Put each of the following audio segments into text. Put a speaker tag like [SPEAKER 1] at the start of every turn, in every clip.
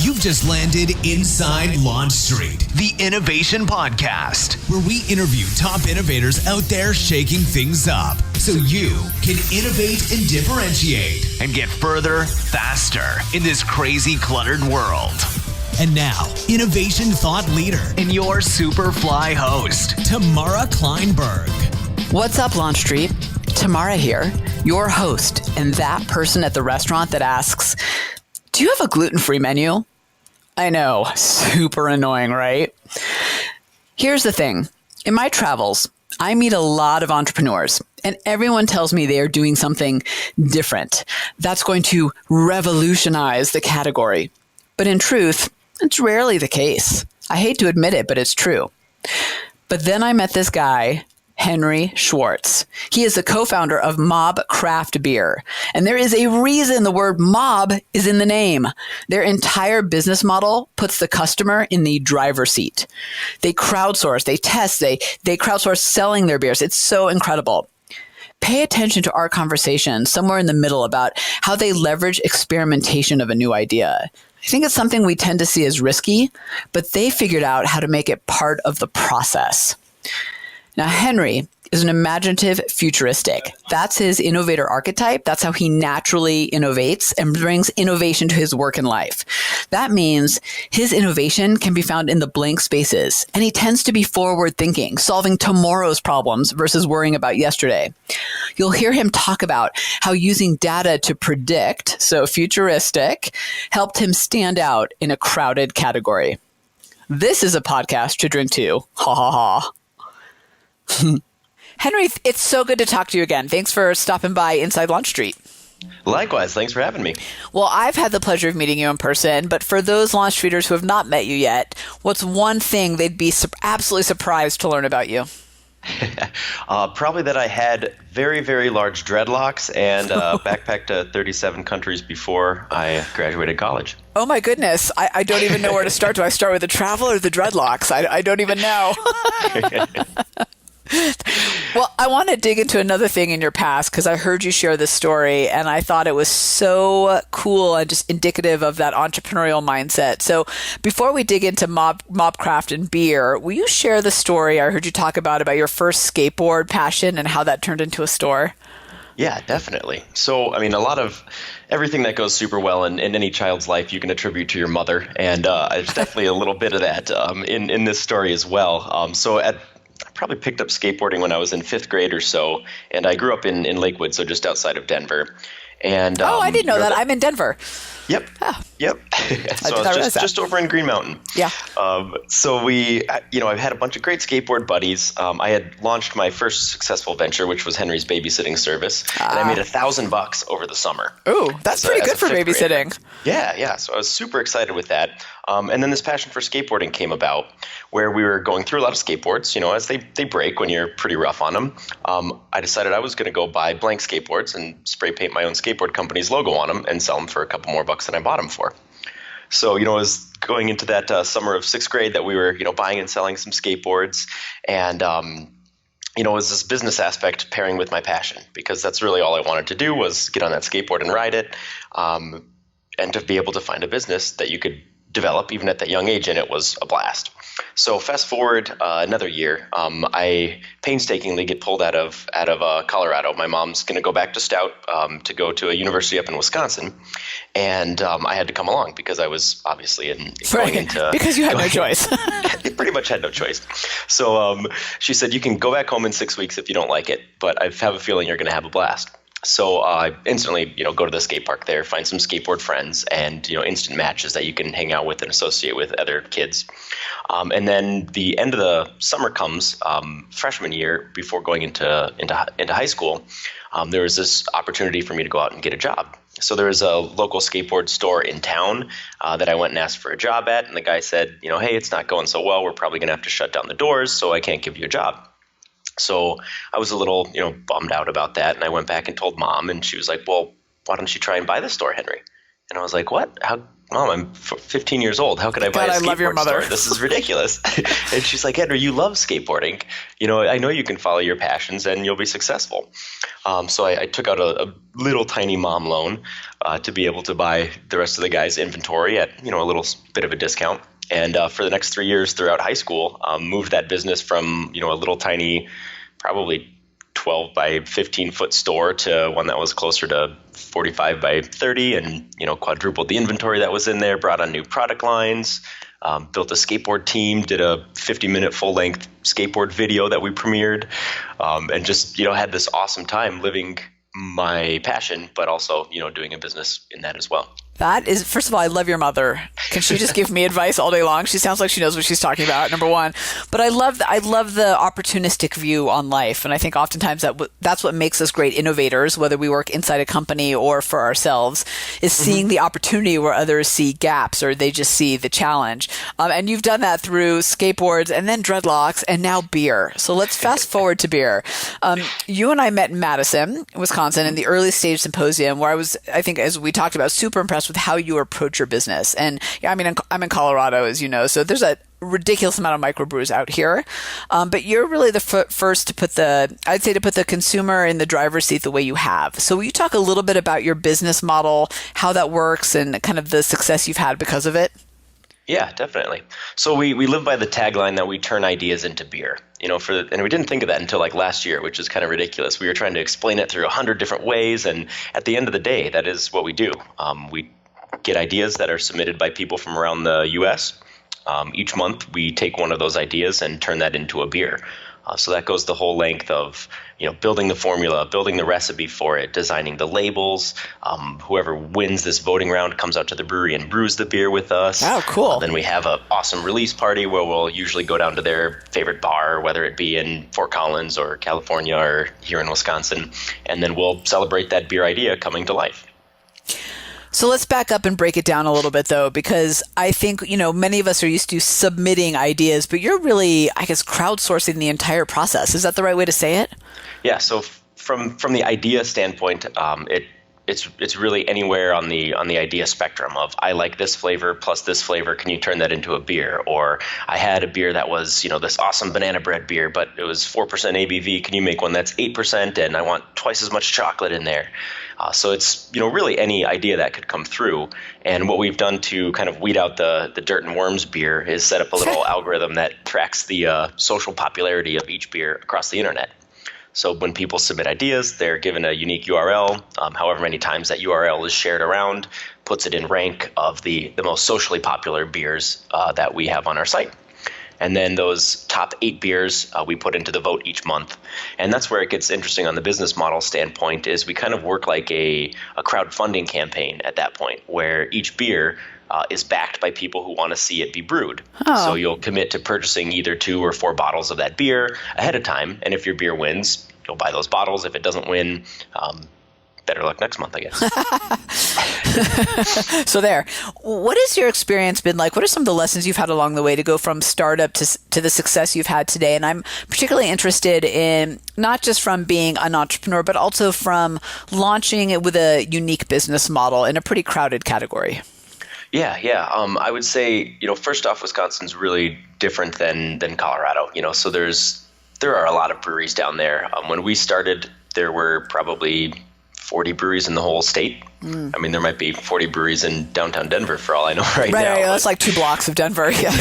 [SPEAKER 1] You've just landed inside LaunchStreet, the innovation podcast, where we interview top innovators out there shaking things up so you can innovate and differentiate and get further, faster in this crazy, cluttered world. And now, innovation thought leader and your super fly host, Tamara Kleinberg.
[SPEAKER 2] What's up, LaunchStreet? Tamara here, your host and that person at the restaurant that asks, do you have a gluten-free menu? I know, super annoying, right? Here's the thing. In my travels, I meet a lot of entrepreneurs, and everyone tells me they are doing something different that's going to revolutionize the category. But in truth, it's rarely the case. I hate to admit it, but it's true. But then I met this guy, Henry Schwartz. He is the co-founder of MobCraft Beer. And there is a reason the word mob is in the name. Their entire business model puts the customer in the driver's seat. They crowdsource, they test, they crowdsource selling their beers. It's so incredible. Pay attention to our conversation somewhere in the middle about how they leverage experimentation of a new idea. I think it's something we tend to see as risky, but they figured out how to make it part of the process. Now, Henry is an imaginative futuristic. That's his innovator archetype. That's how he naturally innovates and brings innovation to his work and life. That means his innovation can be found in the blank spaces, and he tends to be forward thinking, solving tomorrow's problems versus worrying about yesterday. You'll hear him talk about how using data to predict, so futuristic, helped him stand out in a crowded category. This is a podcast to drink to. Ha ha ha. Henry, it's so good to talk to you again. Thanks for stopping by Inside LaunchStreet.
[SPEAKER 3] Likewise. Thanks for having me.
[SPEAKER 2] Well, I've had the pleasure of meeting you in person, but for those LaunchStreeters who have not met you yet, what's one thing they'd be absolutely surprised to learn about you?
[SPEAKER 3] Probably that I had very, very large dreadlocks and backpacked to 37 countries before I graduated college.
[SPEAKER 2] Oh my goodness. I don't even know where to start. Do I start with the travel or the dreadlocks? I don't even know. Well, I want to dig into another thing in your past because I heard you share this story and I thought it was so cool and just indicative of that entrepreneurial mindset. So before we dig into MobCraft and beer, will you share the story I heard you talk about your first skateboard passion and how that turned into a store?
[SPEAKER 3] Yeah, definitely. So, I mean, a lot of everything that goes super well in any child's life, you can attribute to your mother. And there's definitely a little bit of that in this story as well. I probably picked up skateboarding when I was in 5th grade or so, and I grew up in Lakewood, so just outside of Denver. And
[SPEAKER 2] I didn't know that. I'm in Denver.
[SPEAKER 3] Yep.
[SPEAKER 2] Oh.
[SPEAKER 3] Yep. So I was just over in Green Mountain.
[SPEAKER 2] Yeah.
[SPEAKER 3] So I've had a bunch of great skateboard buddies. I had launched my first successful venture, which was Henry's babysitting service, and I made $1,000 over the summer.
[SPEAKER 2] Ooh, that's pretty good for babysitting.
[SPEAKER 3] Grader. Yeah. So I was super excited with that. And then this passion for skateboarding came about, where we were going through a lot of skateboards, as they break when you're pretty rough on them. I decided I was going to go buy blank skateboards and spray paint my own skateboard company's logo on them and sell them for a couple more bucks than I bought them for. So, it was going into that summer of 6th grade that we were, buying and selling some skateboards. And, it was this business aspect pairing with my passion, because that's really all I wanted to do was get on that skateboard and ride it, and to be able to find a business that you could develop even at that young age, and it was a blast. So fast forward another year, I painstakingly get pulled out of Colorado. My mom's going to go back to Stout to go to a university up in Wisconsin, and I had to come along because I was obviously going into
[SPEAKER 2] because you had no choice.
[SPEAKER 3] I pretty much had no choice. So she said, "You can go back home in 6 weeks if you don't like it, but I have a feeling you're going to have a blast." So I instantly, go to the skate park there, find some skateboard friends, and instant matches that you can hang out with and associate with other kids. And then the end of the summer comes, freshman year, before going into high school. There was this opportunity for me to go out and get a job. So there was a local skateboard store in town that I went and asked for a job at, and the guy said, "Hey, it's not going so well. We're probably going to have to shut down the doors, so I can't give you a job." So I was a little, bummed out about that. And I went back and told Mom, and she was like, "Well, why don't you try and buy the store, Henry?" And I was like, what? How, Mom, I'm 15 years old. How could I buy a
[SPEAKER 2] God, I love your
[SPEAKER 3] skateboard
[SPEAKER 2] mother.
[SPEAKER 3] store? This is ridiculous. And she's like, Henry, you love skateboarding. I know you can follow your passions and you'll be successful. So I took out a little tiny mom loan to be able to buy the rest of the guys' inventory at, a little bit of a discount. And for the next 3 years throughout high school, moved that business from, a little tiny, probably 12 by 15 foot store to one that was closer to 45 by 30 and, quadrupled the inventory that was in there, brought on new product lines, built a skateboard team, did a 50-minute full-length skateboard video that we premiered, and just, had this awesome time living my passion, but also, doing a business in that as well.
[SPEAKER 2] That is, first of all, I love your mother. Can she just give me advice all day long? She sounds like she knows what she's talking about, number one. But I love the opportunistic view on life. And I think oftentimes that's what makes us great innovators, whether we work inside a company or for ourselves, is seeing the opportunity where others see gaps or they just see the challenge. And you've done that through skateboards and then dreadlocks and now beer. So let's fast forward to beer. You and I met in Madison, Wisconsin, in the early stage symposium where I think, as we talked about, super impressed with how you approach your business. And I'm in Colorado, as you know, so there's a ridiculous amount of microbrews out here. But you're really the first to put the consumer in the driver's seat the way you have. So will you talk a little bit about your business model, how that works, and kind of the success you've had because of it?
[SPEAKER 3] Yeah, definitely. So we live by the tagline that we turn ideas into beer. And we didn't think of that until like last year, which is kind of ridiculous. We were trying to explain it through 100 different ways, and at the end of the day, that is what we do. We get ideas that are submitted by people from around the U.S. Each month, we take one of those ideas and turn that into a beer. So that goes the whole length of, building the formula, building the recipe for it, designing the labels. Whoever wins this voting round comes out to the brewery and brews the beer with us.
[SPEAKER 2] Oh, cool.
[SPEAKER 3] Then we have an awesome release party where we'll usually go down to their favorite bar, whether it be in Fort Collins or California or here in Wisconsin. And then we'll celebrate that beer idea coming to life.
[SPEAKER 2] So let's back up and break it down a little bit, though, because I think, many of us are used to submitting ideas, but you're really, I guess, crowdsourcing the entire process. Is that the right way to say it?
[SPEAKER 3] Yeah. So from the idea standpoint, it's really anywhere on the idea spectrum of I like this flavor plus this flavor. Can you turn that into a beer? Or I had a beer that was, this awesome banana bread beer, but it was 4% ABV. Can you make one that's 8%? And I want twice as much chocolate in there. So it's, really any idea that could come through. And what we've done to kind of weed out the dirt and worms beer is set up a little algorithm that tracks the social popularity of each beer across the internet. So when people submit ideas, they're given a unique URL. However many times that URL is shared around, puts it in rank of the most socially popular beers that we have on our site. And then those top 8 beers we put into the vote each month. And that's where it gets interesting on the business model standpoint is we kind of work like a crowdfunding campaign at that point where each beer is backed by people who want to see it be brewed.
[SPEAKER 2] Oh.
[SPEAKER 3] So you'll commit to purchasing either 2 or 4 bottles of that beer ahead of time. And if your beer wins, you'll buy those bottles. If it doesn't win, better luck next month, I guess.
[SPEAKER 2] So there. What has your experience been like? What are some of the lessons you've had along the way to go from startup to the success you've had today? And I'm particularly interested in not just from being an entrepreneur, but also from launching it with a unique business model in a pretty crowded category.
[SPEAKER 3] Yeah. I would say, first off, Wisconsin's really different than Colorado. So there are a lot of breweries down there. When we started, there were probably 40 breweries in the whole state. I mean, there might be 40 breweries in downtown Denver for all I know right now.
[SPEAKER 2] Right, that's like 2 blocks of Denver. Yeah.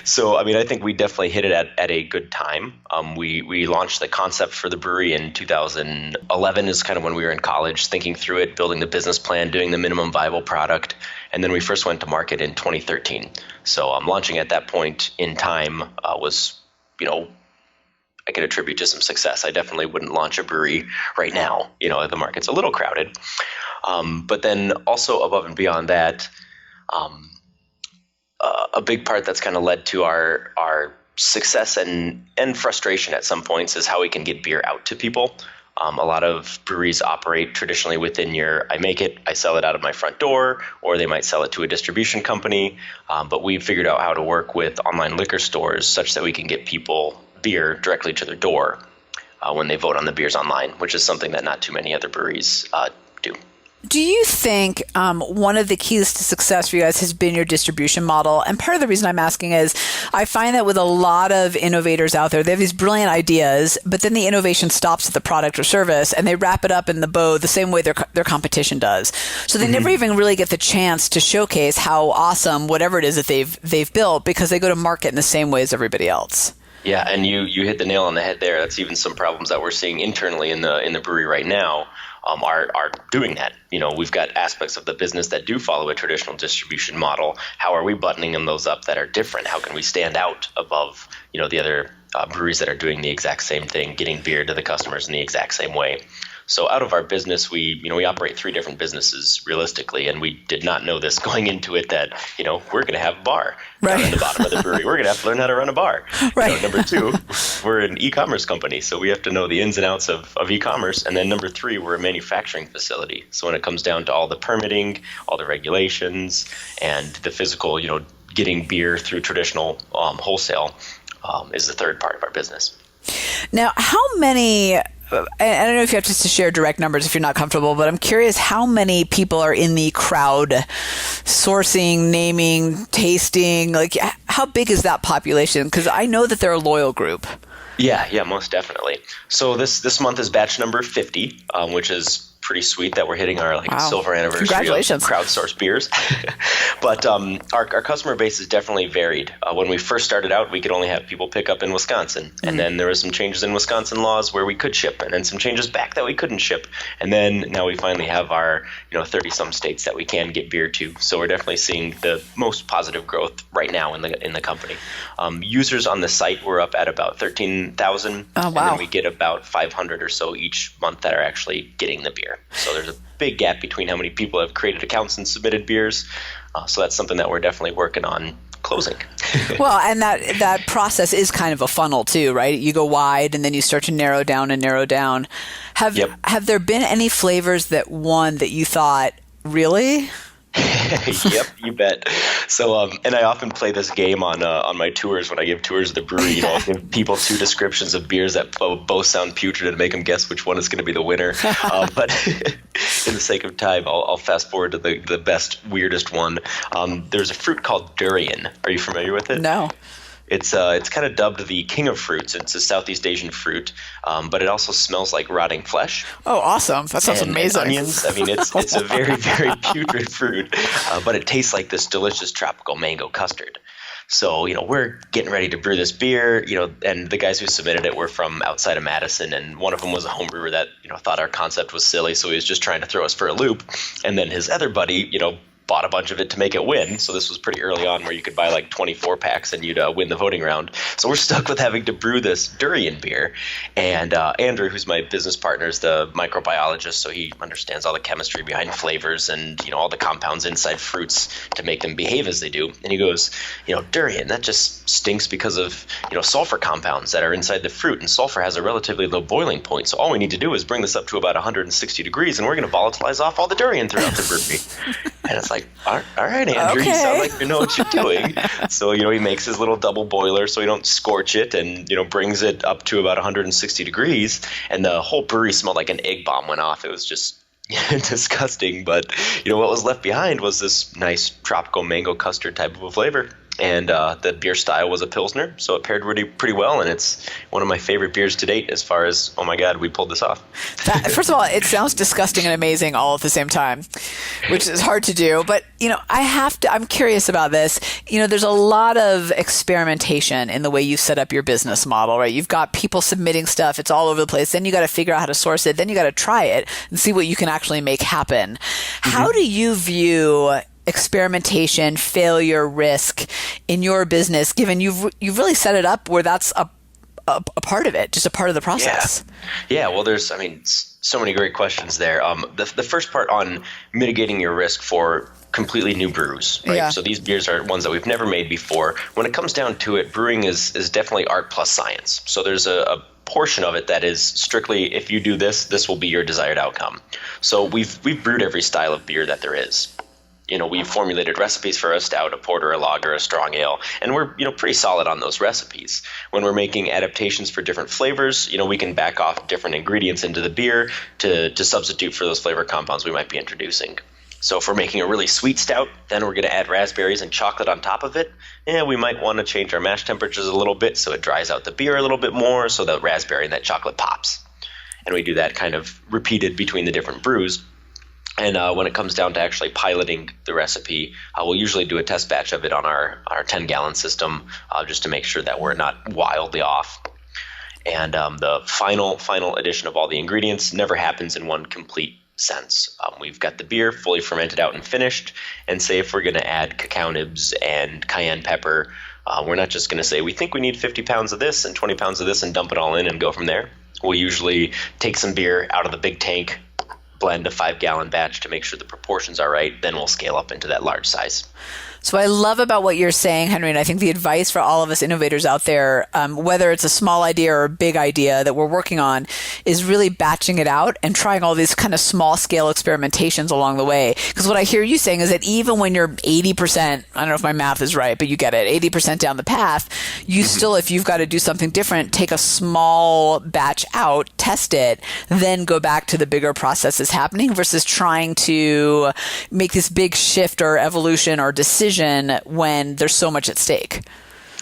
[SPEAKER 3] So, I think we definitely hit it at a good time. We launched the concept for the brewery in 2011 is kind of when we were in college, thinking through it, building the business plan, doing the minimum viable product. And then we first went to market in 2013. So launching at that point in time was, I could attribute to some success. I definitely wouldn't launch a brewery right now. The market's a little crowded. But then also above and beyond that, a big part that's kind of led to our success and frustration at some points is how we can get beer out to people. A lot of breweries operate traditionally within I make it, I sell it out of my front door, or they might sell it to a distribution company. But we've figured out how to work with online liquor stores such that we can get people beer directly to their door when they vote on the beers online, which is something that not too many other breweries do.
[SPEAKER 2] Do you think one of the keys to success for you guys has been your distribution model? And part of the reason I'm asking is I find that with a lot of innovators out there, they have these brilliant ideas, but then the innovation stops at the product or service and they wrap it up in the bow the same way their competition does. So they never even really get the chance to showcase how awesome whatever it is that they've built because they go to market in the same way as everybody else.
[SPEAKER 3] Yeah, and you hit the nail on the head there. That's even some problems that we're seeing internally in the brewery right now. Are doing that. We've got aspects of the business that do follow a traditional distribution model. How are we buttoning those up that are different? How can we stand out above, the other breweries that are doing the exact same thing, getting beer to the customers in the exact same way? So out of our business, we operate 3 different businesses realistically, and we did not know this going into it that, we're going to have a bar down in the bottom of the brewery. We're going to have to learn how to run a bar.
[SPEAKER 2] Right.
[SPEAKER 3] Number 2, we're an e-commerce company, so we have to know the ins and outs of e-commerce. And then number 3, we're a manufacturing facility. So when it comes down to all the permitting, all the regulations, and the physical, getting beer through traditional wholesale is the third part of our business. Now,
[SPEAKER 2] how many... I don't know if you have to share direct numbers if you're not comfortable, but I'm curious how many people are in the crowd sourcing, naming, tasting. Like, how big is that population? Because I know that they're a loyal group.
[SPEAKER 3] Yeah, most definitely. So this month is batch number 50, which is pretty sweet that we're hitting our silver anniversary of crowdsourced beers. But our customer base is definitely varied. When we first started out, we could only have people pick up in Wisconsin. And then there was some changes in Wisconsin laws where we could ship, and then some changes back that we couldn't ship. And then now we finally have our 30-some states that we can get beer to. So we're definitely seeing the most positive growth right now in the company. Users on the site, we're up at about 13,000.
[SPEAKER 2] Oh, wow.
[SPEAKER 3] And then we get about 500 or so each month that are actually getting the beer. So there's a big gap between how many people have created accounts and submitted beers. So that's something that we're definitely working on closing.
[SPEAKER 2] Well, and that process is kind of a funnel too, right? You go wide and then you start to narrow down and narrow down. Have there been any flavors that you thought, really?
[SPEAKER 3] Yep, you bet. So, and I often play this game on my tours when I give tours of the brewery. I'll give people 2 descriptions of beers that both sound putrid and make them guess which one is going to be the winner. But in the sake of time, I'll fast forward to the best, weirdest one. There's a fruit called durian. Are you familiar with it?
[SPEAKER 2] No.
[SPEAKER 3] It's kind of dubbed the king of fruits. It's a Southeast Asian fruit, but it also smells like rotting flesh.
[SPEAKER 2] Oh, awesome! That sounds amazing.
[SPEAKER 3] And onions. I mean, it's a very, very putrid fruit, but it tastes like this delicious tropical mango custard. So, we're getting ready to brew this beer, and the guys who submitted it were from outside of Madison, and one of them was a home brewer that, thought our concept was silly, so he was just trying to throw us for a loop. And then his other buddy, bought a bunch of it to make it win. So this was pretty early on where you could buy 24 packs and you'd win the voting round. So we're stuck with having to brew this durian beer. And Andrew, who's my business partner, is the microbiologist. So he understands all the chemistry behind flavors and, all the compounds inside fruits to make them behave as they do. And he goes, durian, that just stinks because of, sulfur compounds that are inside the fruit. And sulfur has a relatively low boiling point. So all we need to do is bring this up to about 160 degrees and we're going to volatilize off all the durian throughout the brewery. And it's like, all right, Andrew, you sound like you know what you're doing. So, he makes his little double boiler so he don't scorch it and, brings it up to about 160 degrees. And the whole brewery smelled like an egg bomb went off. It was just disgusting. But, what was left behind was this nice tropical mango custard type of a flavor. And the beer style was a Pilsner, so it paired pretty well. And it's one of my favorite beers to date as far as, oh my God, we pulled this off.
[SPEAKER 2] First of all, it sounds disgusting and amazing all at the same time, which is hard to do. But, I'm curious about this. There's a lot of experimentation in the way you set up your business model, right? You've got people submitting stuff. It's all over the place. Then you got to figure out how to source it. Then you got to try it and see what you can actually make happen. Mm-hmm. How do you view experimentation, failure, risk in your business, given you've really set it up where that's a part of it, just a part of the process?
[SPEAKER 3] Yeah. Well, there's, so many great questions there. The first part on mitigating your risk for completely new brews, right? Yeah. So these beers are ones that we've never made before. When it comes down to it, brewing is definitely art plus science. So there's a portion of it that is strictly, if you do this will be your desired outcome. So we've brewed every style of beer that there is. we've formulated recipes for a stout, a porter, a lager, a strong ale, and we're, pretty solid on those recipes. When we're making adaptations for different flavors, we can back off different ingredients into the beer to substitute for those flavor compounds we might be introducing. So if we're making a really sweet stout, then we're going to add raspberries and chocolate on top of it. And we might want to change our mash temperatures a little bit so it dries out the beer a little bit more so that raspberry and that chocolate pops. And we do that kind of repeated between the different brews. And when it comes down to actually piloting the recipe, we'll usually do a test batch of it on our 10-gallon system just to make sure that we're not wildly off. And the final addition of all the ingredients never happens in one complete sense. We've got the beer fully fermented out and finished, and say if we're going to add cacao nibs and cayenne pepper, we're not just going to say we think we need 50 pounds of this and 20 pounds of this and dump it all in and go from there. We'll usually take some beer out of the big tank, blend a 5-gallon batch to make sure the proportions are right, then we'll scale up into that large size.
[SPEAKER 2] So I love about what you're saying, Henry, and I think the advice for all of us innovators out there, whether it's a small idea or a big idea that we're working on, is really batching it out and trying all these kind of small scale experimentations along the way. Because what I hear you saying is that even when you're 80%, I don't know if my math is right, but you get it, 80% down the path, you still, if you've got to do something different, take a small batch out, test it, then go back to the bigger processes happening versus trying to make this big shift or evolution or decision when there's so much at stake.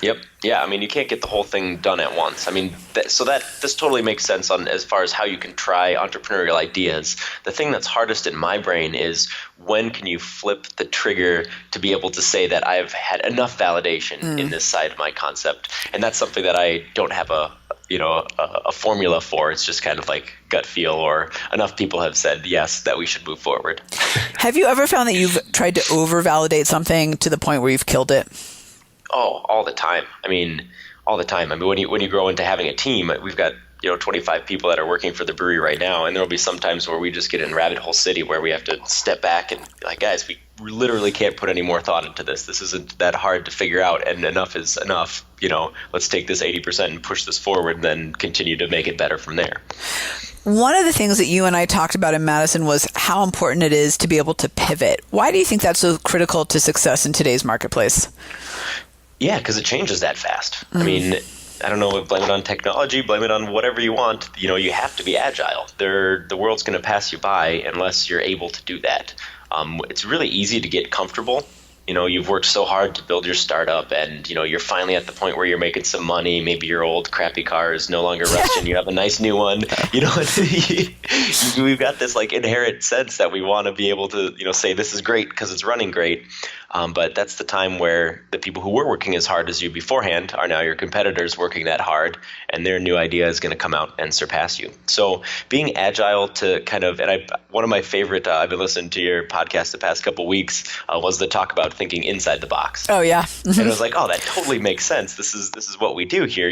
[SPEAKER 3] Yep. Yeah. I mean, you can't get the whole thing done at once. I mean, this totally makes sense on as far as how you can try entrepreneurial ideas. The thing that's hardest in my brain is when can you flip the trigger to be able to say that I've had enough validation in this side of my concept. And that's something that I don't have a formula for. It's just kind of like gut feel, or enough people have said yes that we should move forward.
[SPEAKER 2] Have you ever found that you've tried to over-validate something to the point where you've killed it?
[SPEAKER 3] Oh, all the time. I mean, all the time. I mean, when you grow into having a team, we've got 25 people that are working for the brewery right now, and there'll be some times where we just get in rabbit hole city where we have to step back and like, guys, we literally can't put any more thought into this. This isn't that hard to figure out, and enough is enough. Let's take this 80% and push this forward, and then continue to make it better from there.
[SPEAKER 2] One of the things that you and I talked about in Madison was how important it is to be able to pivot. Why do you think that's so critical to success in today's marketplace?
[SPEAKER 3] Yeah, because it changes that fast. I mean, I don't know, blame it on technology, blame it on whatever you want. You have to be agile. The world's going to pass you by unless you're able to do that. It's really easy to get comfortable. You've worked so hard to build your startup, and you're finally at the point where you're making some money. Maybe your old crappy car is no longer rusting. You have a nice new one. We've got this like inherent sense that we want to be able to say this is great because it's running great. But that's the time where the people who were working as hard as you beforehand are now your competitors working that hard, and their new idea is going to come out and surpass you. So being agile to kind of, and one of my favorite, I've been listening to your podcast the past couple of weeks, was the talk about thinking inside the box.
[SPEAKER 2] Oh yeah.
[SPEAKER 3] And I was like, oh, that totally makes sense. This is what we do here.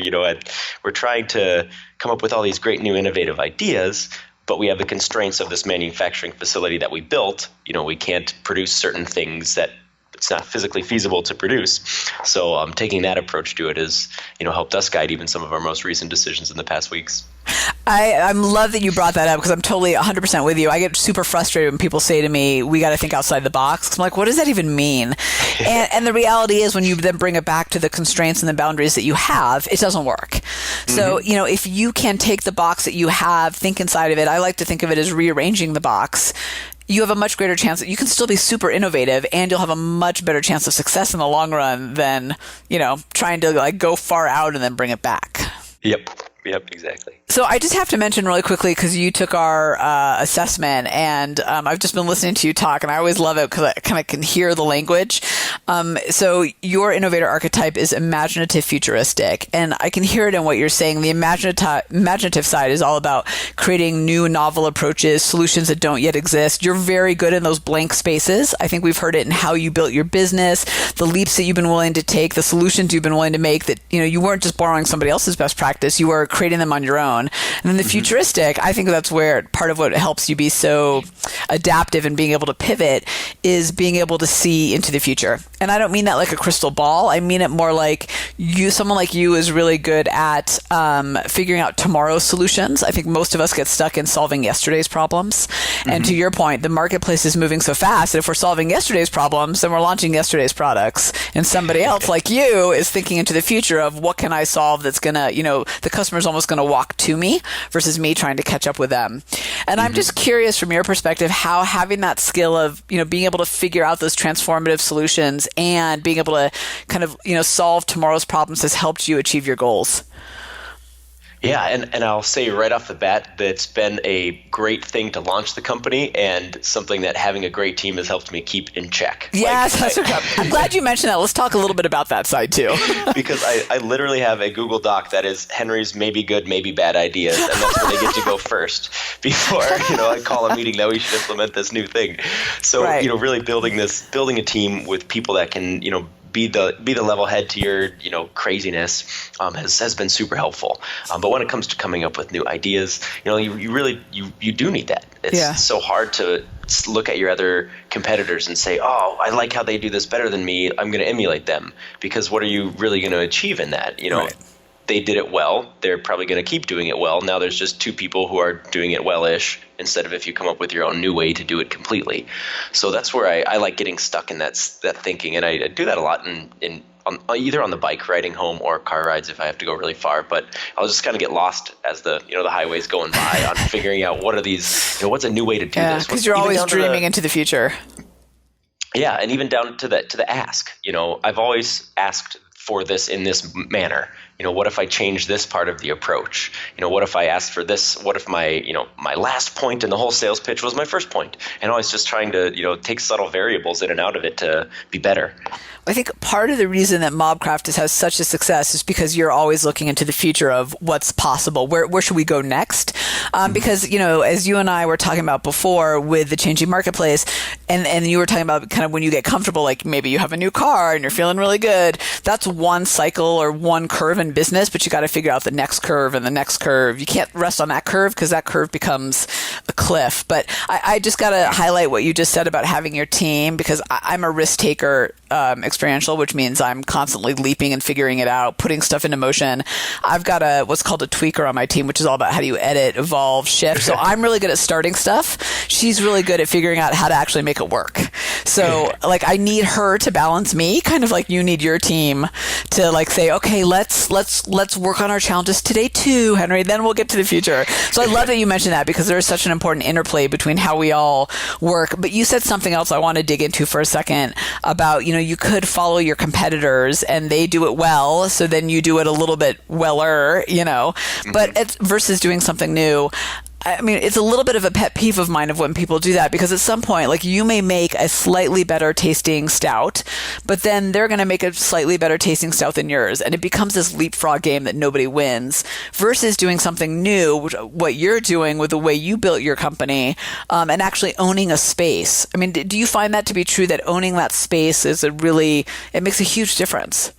[SPEAKER 3] We're trying to come up with all these great new innovative ideas, but we have the constraints of this manufacturing facility that we built. We can't produce certain things that it's not physically feasible to produce. So taking that approach to it has, helped us guide even some of our most recent decisions in the past weeks.
[SPEAKER 2] I love that you brought that up because I'm totally 100% with you. I get super frustrated when people say to me, we got to think outside the box. I'm like, what does that even mean? And the reality is when you then bring it back to the constraints and the boundaries that you have, it doesn't work. So, if you can take the box that you have, think inside of it, I like to think of it as rearranging the box. You have a much greater chance that you can still be super innovative, and you'll have a much better chance of success in the long run than, trying to like go far out and then bring it back.
[SPEAKER 3] Yep, exactly.
[SPEAKER 2] So I just have to mention really quickly, because you took our assessment, and I've just been listening to you talk, and I always love it because I kind of can hear the language. So your innovator archetype is imaginative, futuristic, and I can hear it in what you're saying. The imaginative side is all about creating new, novel approaches, solutions that don't yet exist. You're very good in those blank spaces. I think we've heard it in how you built your business, the leaps that you've been willing to take, the solutions you've been willing to make, that, you weren't just borrowing somebody else's best practice, you were creating them on your own. And then the futuristic, I think that's where part of what helps you be so adaptive and being able to pivot is being able to see into the future. And I don't mean that like a crystal ball. I mean it more like someone like you is really good at figuring out tomorrow's solutions. I think most of us get stuck in solving yesterday's problems. And to your point, the marketplace is moving so fast that if we're solving yesterday's problems, then we're launching yesterday's products. And somebody else like you is thinking into the future of what can I solve that's going to, the customer's almost going to walk to me versus me trying to catch up with them. And I'm just curious from your perspective how having that skill of, being able to figure out those transformative solutions and being able to kind of, solve tomorrow's problems has helped you achieve your goals.
[SPEAKER 3] Yeah, and I'll say right off the bat that it's been a great thing to launch the company and something that having a great team has helped me keep in check.
[SPEAKER 2] Yes, I'm glad you mentioned that. Let's talk a little bit about that side too.
[SPEAKER 3] Because I literally have a Google Doc that is Henry's maybe good, maybe bad ideas, and that's where they get to go first before I call a meeting that we should implement this new thing. So really building a team with people that can be the level head to your craziness has been super helpful. But when it comes to coming up with new ideas, you really do need that. It's so hard to look at your other competitors and say, oh, I like how they do this better than me, I'm going to emulate them. Because what are you really going to achieve in that? They did it well. They're probably going to keep doing it well. Now there's just two people who are doing it well-ish instead of if you come up with your own new way to do it completely. So that's where I like getting stuck in that thinking. And I do that a lot either on the bike riding home or car rides if I have to go really far. But I'll just kind of get lost as the highway's going by on figuring out what are these, what's a new way to do this.
[SPEAKER 2] Because you're always dreaming into the future.
[SPEAKER 3] Yeah, and even down to the ask. I've always asked for this in this manner. What if I change this part of the approach? What if I asked for this? What if my last point in the whole sales pitch was my first point? And always just trying to, take subtle variables in and out of it to be better.
[SPEAKER 2] I think part of the reason that MobCraft has such a success is because you're always looking into the future of what's possible. Where should we go next? Because, as you and I were talking about before with the changing marketplace, and you were talking about kind of when you get comfortable, like maybe you have a new car and you're feeling really good. That's one cycle or one curve in business, but you got to figure out the next curve and the next curve. You can't rest on that curve because that curve becomes a cliff. But I just got to highlight what you just said about having your team, because I'm a risk taker, experiential, which means I'm constantly leaping and figuring it out, putting stuff into motion. I've got what's called a tweaker on my team, which is all about how do you edit, evolve, shift. So I'm really good at starting stuff. She's really good at figuring out how to actually make it work. So I need her to balance me, kind of like you need your team to say, okay, let's work on our challenges today too, Henry, then we'll get to the future. So I love that you mentioned that, because there is such an important interplay between how we all work. But you said something else I want to dig into for a second about, you could follow your competitors and they do it well, so then you do it a little bit weller, but it's versus doing something new. I mean, it's a little bit of a pet peeve of mine of when people do that, because at some point, you may make a slightly better tasting stout, but then they're going to make a slightly better tasting stout than yours. And it becomes this leapfrog game that nobody wins, versus doing something new, what you're doing with the way you built your company, and actually owning a space. I mean, do you find that to be true, that owning that space it makes a huge difference?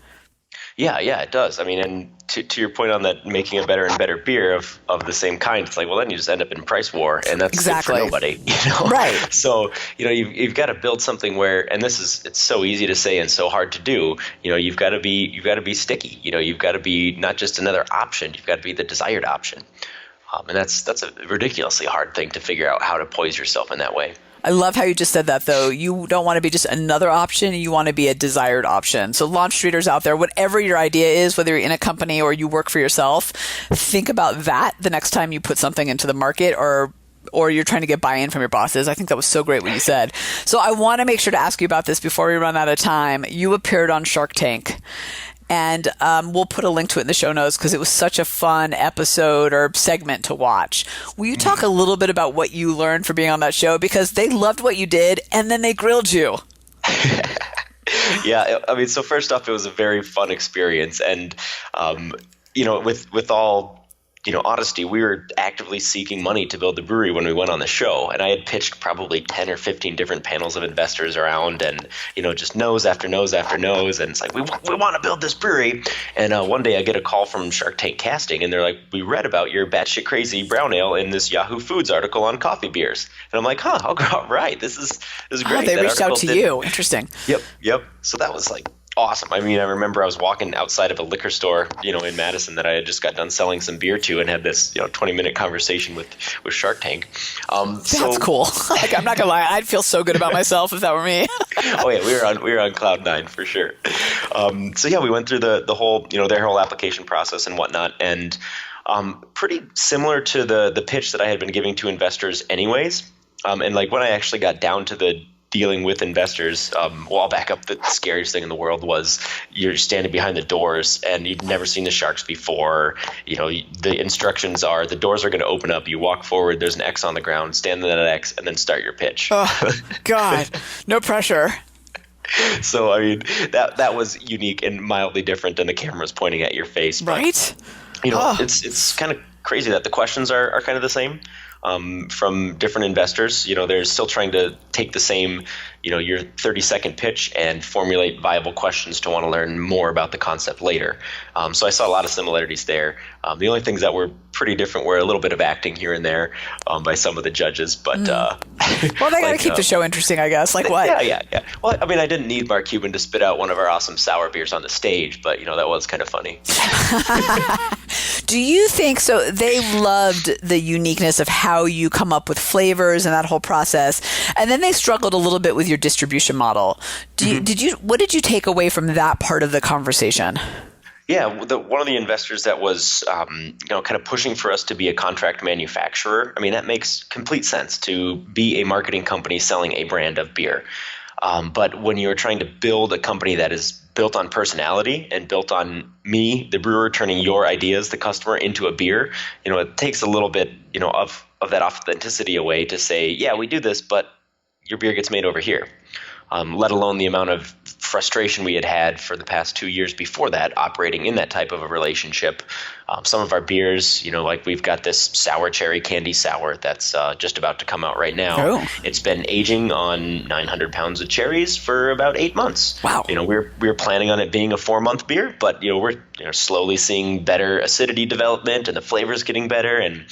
[SPEAKER 3] Yeah, it does. I mean, and to your point on that, making a better and better beer of the same kind, it's like, well, then you just end up in price war, and that's
[SPEAKER 2] exactly
[SPEAKER 3] good for nobody,
[SPEAKER 2] Right.
[SPEAKER 3] So, you've got to build something where, and it's so easy to say and so hard to do, you've got to be sticky, you've got to be not just another option, you've got to be the desired option. And that's a ridiculously hard thing to figure out, how to poise yourself in that way.
[SPEAKER 2] I love how you just said that, though. You don't want to be just another option. You want to be a desired option. So LaunchStreeters out there, whatever your idea is, whether you're in a company or you work for yourself, think about that the next time you put something into the market or you're trying to get buy-in from your bosses. I think that was so great what you said. So I want to make sure to ask you about this before we run out of time. You appeared on Shark Tank. And we'll put a link to it in the show notes, because it was such a fun episode or segment to watch. Will you talk a little bit about what you learned from being on that show? Because they loved what you did, and then they grilled you.
[SPEAKER 3] Yeah, I mean, so first off, it was a very fun experience. And, with all honesty, we were actively seeking money to build the brewery when we went on the show. And I had pitched probably 10 or 15 different panels of investors around and, just no's after no's after no's. And it's like, we want to build this brewery. And one day I get a call from Shark Tank Casting, and they're like, we read about your batshit crazy brown ale in this Yahoo Foods article on coffee beers. And I'm like, all right, this is great.
[SPEAKER 2] They reached out to you. Interesting.
[SPEAKER 3] Yep. So that was like awesome. I mean, I remember I was walking outside of a liquor store, in Madison that I had just got done selling some beer to, and had this, 20-minute conversation with Shark Tank.
[SPEAKER 2] That's cool. I'm not gonna lie, I'd feel so good about myself if that were me.
[SPEAKER 3] Oh yeah, we were on cloud nine for sure. We went through the whole, their whole application process and whatnot, and pretty similar to the pitch that I had been giving to investors anyways. And like when I actually got down to the dealing with investors, I'll back up. The scariest thing in the world was you're standing behind the doors and you've never seen the sharks before. The instructions are the doors are going to open up. You walk forward. There's an X on the ground. Stand in that X and then start your pitch.
[SPEAKER 2] Oh, God, no pressure.
[SPEAKER 3] So I mean that was unique and mildly different than the camera's pointing at your face. But,
[SPEAKER 2] right.
[SPEAKER 3] It's kind of crazy that the questions are kind of the same. From different investors, they're still trying to take the same, your 30-second pitch and formulate viable questions to want to learn more about the concept later. So I saw a lot of similarities there. The only things that were pretty different were a little bit of acting here and there by some of the judges. But
[SPEAKER 2] well, they got to keep the show interesting, I guess. Like what?
[SPEAKER 3] Yeah. Well, I mean, I didn't need Mark Cuban to spit out one of our awesome sour beers on the stage, but that was kind of funny.
[SPEAKER 2] Do you think so? They loved the uniqueness of how you come up with flavors and that whole process, and then they struggled a little bit with your distribution model. What did you take away from that part of the conversation?
[SPEAKER 3] Yeah, one of the investors that was, kind of pushing for us to be a contract manufacturer. I mean, that makes complete sense to be a marketing company selling a brand of beer. But when you're trying to build a company that is built on personality and built on me, the brewer, turning your ideas, the customer, into a beer, it takes a little bit, of that authenticity away to say, yeah, we do this, but your beer gets made over here. Let alone the amount of frustration we had for the past 2 years before that, operating in that type of a relationship. Some of our beers, like we've got this sour cherry candy sour that's just about to come out right now.
[SPEAKER 2] Oh.
[SPEAKER 3] It's been aging on 900 pounds of cherries for about 8 months.
[SPEAKER 2] Wow.
[SPEAKER 3] We're planning on it being a 4-month beer, but we're slowly seeing better acidity development and the flavors getting better, and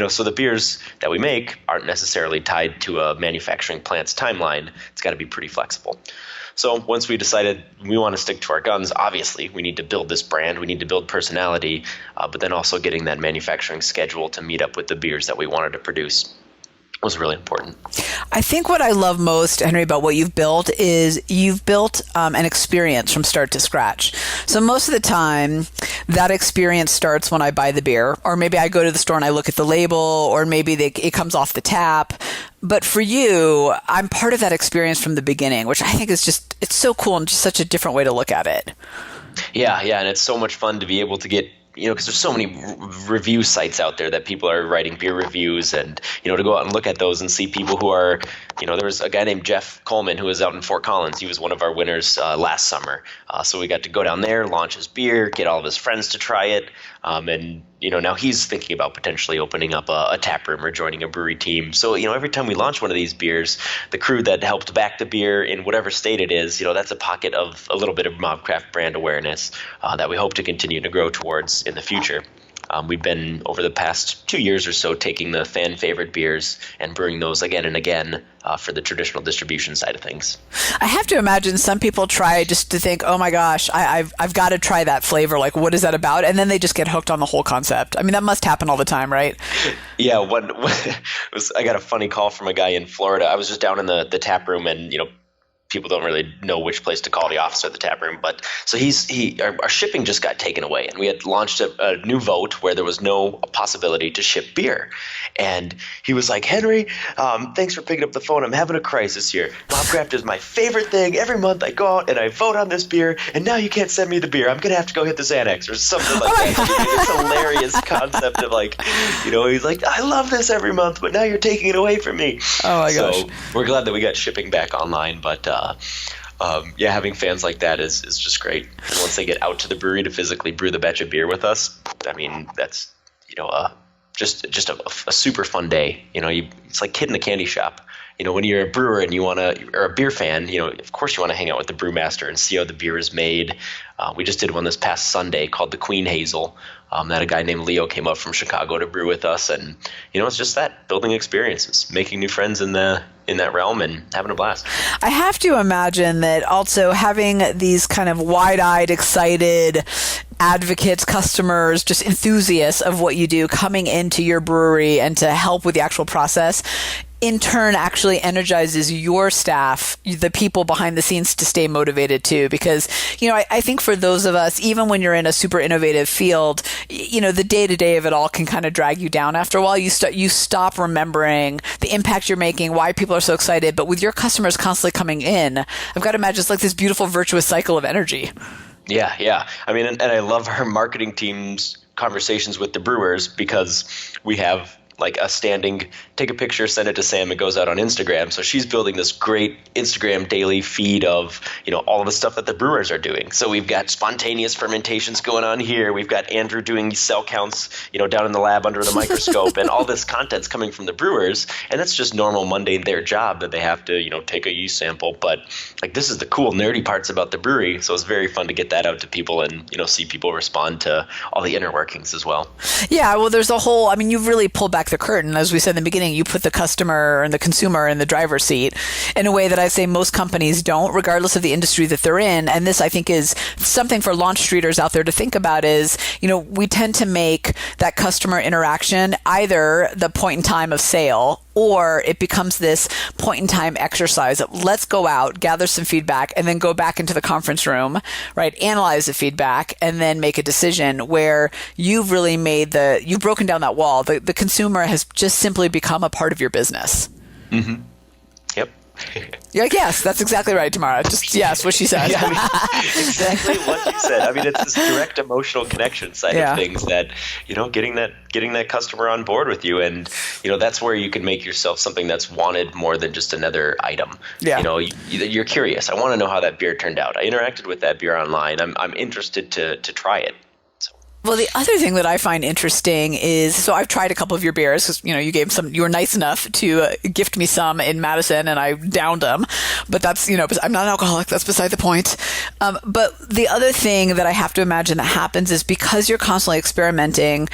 [SPEAKER 3] so the beers that we make aren't necessarily tied to a manufacturing plant's timeline. It's got to be pretty flexible. So once we decided we want to stick to our guns, obviously we need to build this brand, we need to build personality, but then also getting that manufacturing schedule to meet up with the beers that we wanted to produce was really important.
[SPEAKER 2] I think what I love most, Henry, about what you've built is you've built an experience from start to scratch. So most of the time, that experience starts when I buy the beer, or maybe I go to the store and I look at the label, or maybe it comes off the tap. But for you, I'm part of that experience from the beginning, which I think is it's so cool and just such a different way to look at it.
[SPEAKER 3] Yeah, and it's so much fun to be able to get, because there's so many review sites out there that people are writing beer reviews, and, to go out and look at those and see people who are, there was a guy named Jeff Coleman who was out in Fort Collins. He was one of our winners last summer. So we got to go down there, launch his beer, get all of his friends to try it. And now he's thinking about potentially opening up a tap room or joining a brewery team. So, every time we launch one of these beers, the crew that helped back the beer in whatever state it is, that's a pocket of a little bit of MobCraft brand awareness that we hope to continue to grow towards in the future. We've been, over the past 2 years or so, taking the fan favorite beers and brewing those again and again for the traditional distribution side of things.
[SPEAKER 2] I have to imagine some people try just to think, oh my gosh, I've got to try that flavor. Like, what is that about? And then they just get hooked on the whole concept. I mean, that must happen all the time, right?
[SPEAKER 3] Yeah. I got a funny call from a guy in Florida. I was just down in the tap room, and, people don't really know which place to call the officer at the tap room. But so our shipping just got taken away, and we had launched a new vote where there was no possibility to ship beer. And he was like, Henry, thanks for picking up the phone. I'm having a crisis here. MobCraft is my favorite thing. Every month I go out and I vote on this beer, and now you can't send me the beer. I'm going to have to go hit the Xanax or something like that. It's a hilarious concept of he's like, I love this every month, but now you're taking it away from me.
[SPEAKER 2] Oh my gosh.
[SPEAKER 3] So we're glad that we got shipping back online, but having fans like that is just great. And once they get out to the brewery to physically brew the batch of beer with us, I mean, that's just a super fun day. It's like kid in the candy shop. When you're a brewer and or a beer fan, of course you want to hang out with the brewmaster and see how the beer is made. We just did one this past Sunday called the Queen Hazel. That a guy named Leo came up from Chicago to brew with us, and it's just that, building experiences, making new friends in that realm, and having a blast.
[SPEAKER 2] I have to imagine that also having these kind of wide-eyed, excited advocates, customers, just enthusiasts of what you do coming into your brewery and to help with the actual process, in turn actually energizes your staff, the people behind the scenes, to stay motivated too. Because, I think for those of us, even when you're in a super innovative field, the day-to-day of it all can kind of drag you down after a while. You stop remembering the impact you're making, why people are so excited. But with your customers constantly coming in, I've got to imagine it's like this beautiful virtuous cycle of energy.
[SPEAKER 3] Yeah. I mean, and I love our marketing team's conversations with the brewers, because we have like a standing, take a picture, send it to Sam, it goes out on Instagram. So she's building this great Instagram daily feed of, all of the stuff that the brewers are doing. So we've got spontaneous fermentations going on here. We've got Andrew doing cell counts, down in the lab under the microscope, and all this content's coming from the brewers. And that's just normal, mundane, their job that they have to, take a yeast sample. But like, this is the cool, nerdy parts about the brewery. So it's very fun to get that out to people and, see people respond to all the inner workings as well.
[SPEAKER 2] Yeah, well, there's a whole, you've really pulled back the curtain. As we said in the beginning, you put the customer and the consumer in the driver's seat in a way that I say most companies don't, regardless of the industry that they're in. And this, I think, is something for LaunchStreeters out there to think about is, we tend to make that customer interaction either the point in time of sale, or it becomes this point in time exercise of let's go out, gather some feedback, and then go back into the conference room, right? Analyze the feedback and then make a decision, where you've really you've broken down that wall. The consumer has just simply become a part of your business.
[SPEAKER 3] Mm-hmm. Yep.
[SPEAKER 2] Yeah, yes, that's exactly right, Tamara. Just yes, what she said.
[SPEAKER 3] Yeah, exactly what you said. It's this direct emotional connection side of things that, getting that customer on board with you, and that's where you can make yourself something that's wanted more than just another item. Yeah. You're curious. I want to know how that beer turned out. I interacted with that beer online. I'm interested to try it.
[SPEAKER 2] Well, the other thing that I find interesting is, so I've tried a couple of your beers because, you were nice enough to gift me some in Madison, and I downed them. But that's, I'm not an alcoholic. That's beside the point. But the other thing that I have to imagine that happens is, because you're constantly experimenting,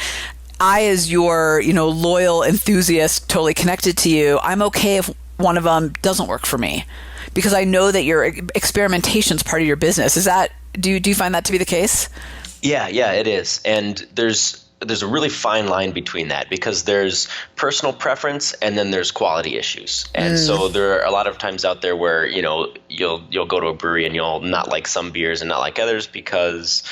[SPEAKER 2] I, as your, loyal enthusiast, totally connected to you, I'm okay if one of them doesn't work for me, because I know that your experimentation is part of your business. Do you find that to be the case?
[SPEAKER 3] Yeah, it is. And there's a really fine line between that, because there's personal preference and then there's quality issues. And so there are a lot of times out there where, you'll go to a brewery and you'll not like some beers and not like others because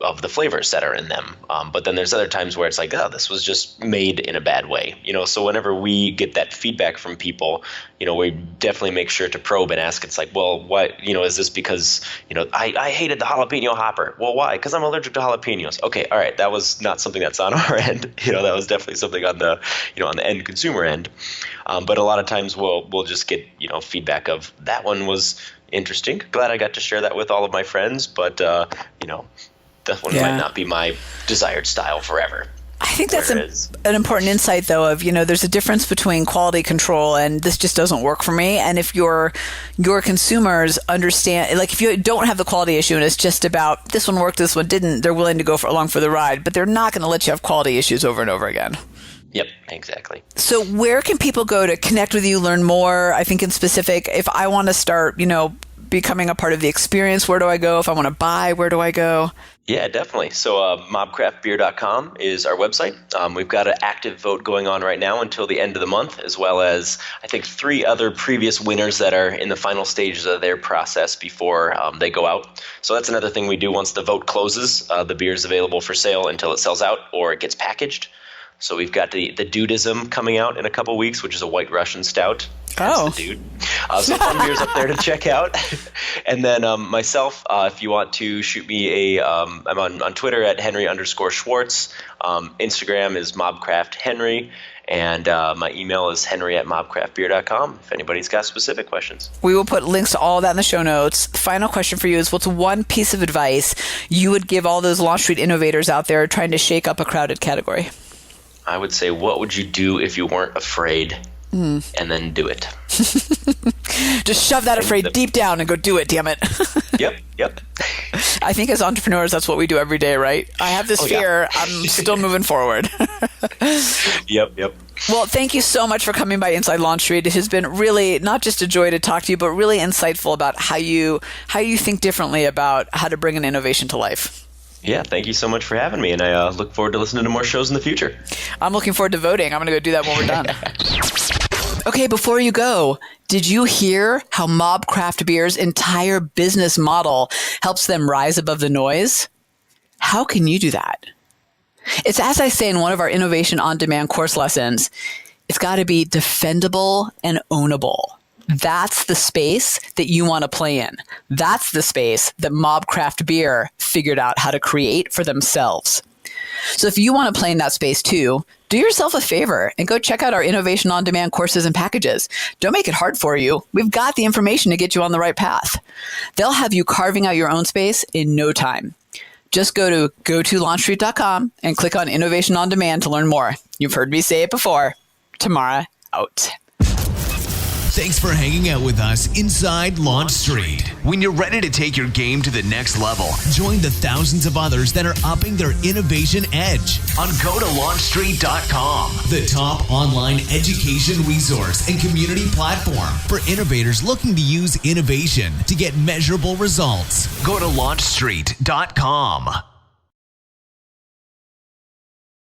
[SPEAKER 3] of the flavors that are in them. But then there's other times where it's like, oh, this was just made in a bad way. So whenever we get that feedback from people, we definitely make sure to probe and ask. It's like, well, what, is this because, I hated the jalapeno hopper. Well, why? Because I'm allergic to jalapenos. Okay, all right. That was not something that's on our end. That was definitely something on the, on the end consumer end. But a lot of times we'll just get, feedback of that one was interesting. Glad I got to share that with all of my friends. But, that one might not be my desired style forever.
[SPEAKER 2] I think that's an important insight, though, of, there's a difference between quality control and this just doesn't work for me. And if your consumers understand, like if you don't have the quality issue and it's just about this one worked, this one didn't, they're willing to go along for the ride, but they're not going to let you have quality issues over and over again.
[SPEAKER 3] Yep, exactly.
[SPEAKER 2] So where can people go to connect with you, learn more? I think in specific, if I want to start, becoming a part of the experience, where do I go? If I want to buy, where do I go?
[SPEAKER 3] Yeah, definitely. So mobcraftbeer.com is our website. We've got an active vote going on right now until the end of the month, as well as I think 3 other previous winners that are in the final stages of their process before they go out. So that's another thing we do once the vote closes. The beer is available for sale until it sells out or it gets packaged. So we've got the Dudism coming out in a couple weeks, which is a White Russian stout.
[SPEAKER 2] Oh.
[SPEAKER 3] The dude. So fun beers up there to check out. And then myself, if you want to shoot me I'm on Twitter at Henry_Schwartz. Instagram is MobCraftHenry. And my email is henry@mobcraftbeer.com if anybody's got specific questions.
[SPEAKER 2] We will put links to all of that in the show notes. Final question for you is, what's one piece of advice you would give all those LaunchStreet innovators out there trying to shake up a crowded category?
[SPEAKER 3] I would say, what would you do if you weren't afraid? And then do it.
[SPEAKER 2] Just shove that afraid deep down and go do it, damn it.
[SPEAKER 3] Yep.
[SPEAKER 2] I think as entrepreneurs, that's what we do every day, right? I have this fear. Yeah. I'm still moving forward.
[SPEAKER 3] Yep.
[SPEAKER 2] Well, thank you so much for coming by Inside LaunchStreet. It has been really not just a joy to talk to you, but really insightful about how you think differently about how to bring an innovation to life.
[SPEAKER 3] Yeah, thank you so much for having me, and I look forward to listening to more shows in the future.
[SPEAKER 2] I'm looking forward to voting. I'm going to go do that when we're done. Okay, before you go, did you hear how MobCraft Beer's entire business model helps them rise above the noise? How can you do that? It's as I say in one of our Innovation On Demand course lessons, it's got to be defendable and ownable. That's the space that you want to play in. That's the space that MobCraft Beer figured out how to create for themselves. So if you want to play in that space too, do yourself a favor and go check out our Innovation On Demand courses and packages. Don't make it hard for you. We've got the information to get you on the right path. They'll have you carving out your own space in no time. Just go to go-to-launchstreet.com and click on Innovation On Demand to learn more. You've heard me say it before. Tamara, out.
[SPEAKER 1] Thanks for hanging out with us inside LaunchStreet. When you're ready to take your game to the next level, join the thousands of others that are upping their innovation edge on go-to-launchstreet.com, the top online education resource and community platform for innovators looking to use innovation to get measurable results. Go to launchstreet.com.